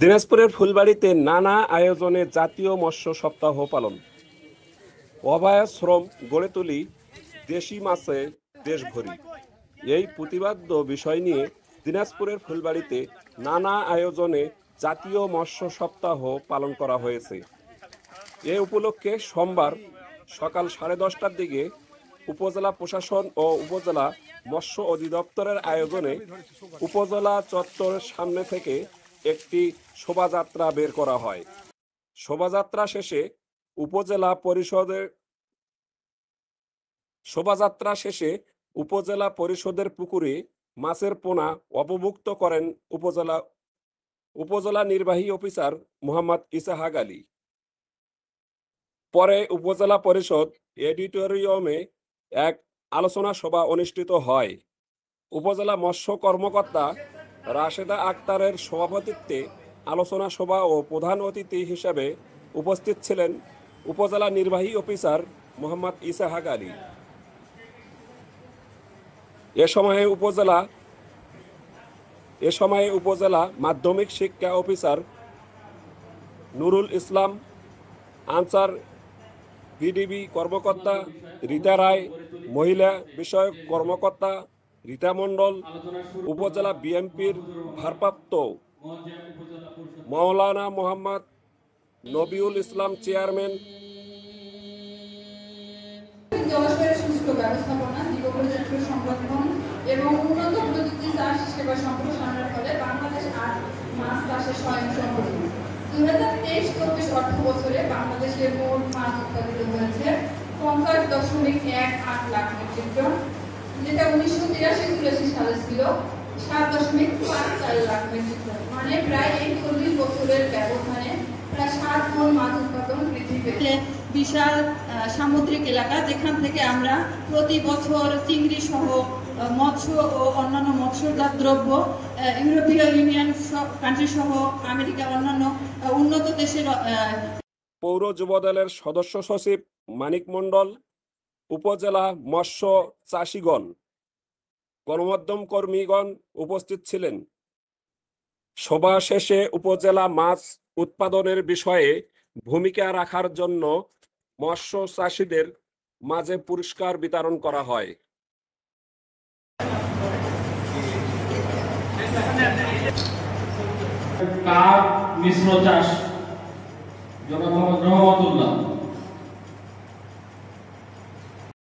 দিনাজপুরের ফুলবাড়ীতে নানা আয়োজনে জাতীয় মৎস্য সপ্তাহ পালন। অভয়া শ্রম গড়ে তুলি, দেশি মাছে দেশ ভরি, এই প্রতিপাদ্য বিষয় নিয়ে দিনাজপুরের ফুলবাড়ীতে নানা আয়োজনে জাতীয় মৎস্য সপ্তাহ পালন করা হয়েছে। এ উপলক্ষে সোমবার সকাল 10:30টার দিকে উপজেলা প্রশাসন ও উপজেলা মৎস্য অধিদপ্তরের আয়োজনে উপজেলা চত্বরের সামনে থেকে একটি শোভাযাত্রা বের করা হয়। শোভাযাত্রা শেষে উপজেলা পরিষদের পুকুরে মাছের পোনা অবমুক্ত করেন উপজেলা নির্বাহী অফিসার মোহাম্মদ ইসাহাক আলী। পরে উপজেলা পরিষদ অডিটোরিয়ামে এক আলোচনা সভা অনুষ্ঠিত হয়। উপজেলা মৎস্য কর্মকর্তা রাশেদা আক্তারের সভাপতিত্বে আলোচনা সভা ও প্রধান অতিথি হিসেবে উপস্থিত ছিলেন উপজেলা নির্বাহী অফিসার মোহাম্মদ ইসাহাক আলী। এ সময়ে উপজেলা মাধ্যমিক শিক্ষা officer Nurul Islam, answer BDB কর্মকর্তা রীতা রায়, মহিলা বিষয়ক কর্মকর্তা রীতা মণ্ডল, উপজেলা বিএনপির ভারপ্রাপ্ত মাওলানা মোহাম্মদ নবিউল ইসলাম চেয়ারম্যান, জলাশয়ের সুষ্ঠু ব্যবস্থাপনা, জীববৈচিত্র্য সংরক্ষণ এবং উন্নত প্রযুক্তি চাষ সেবা সম্প্রসারণের ফলে বাংলাদেশ আজ মাছ চাষে স্বয়ংসম্পূর্ণ। 2023-24 অর্থ বছরে বাংলাদেশের মোট মাছ উৎপাদিত হয়েছে 50.18 লাখ মেট্রিক টন, যেটা 1983-84 সালে ছিল 7.54 লাখ মেট্রিক টন। মানে প্রায় 40 বছরের ব্যবধানে প্রায় 7 গুণ মাছ উৎপাদন বৃদ্ধি পেয়েছে। বিশাল সামুদ্রিক এলাকা, যেখান থেকে আমরা প্রতি বছর চিংড়ি সহ মৎস্য ও অন্যান্য মৎস্যজাত দ্রব্য ইউরোপীয় ইউনিয়ন কান্ট্রি সহ আমেরিকা অন্যান্য উন্নত দেশের। পৌর যুবদলের সদস্য সচিব মানিক মণ্ডল, উপজেলা মৎস্য চাষিগণ, গণমাধ্যম কর্মীগণ উপস্থিত ছিলেন। সভা শেষে উপজেলা মাছ উৎপাদনের বিষয়ে ভূমিকা রাখার জন্য মৎস্য চাষীদের মাঝে পুরস্কার বিতরণ করা হয়। কাপ মিশ্র চাষ জনাব মোহাম্মদ রহমতুল্লাহ।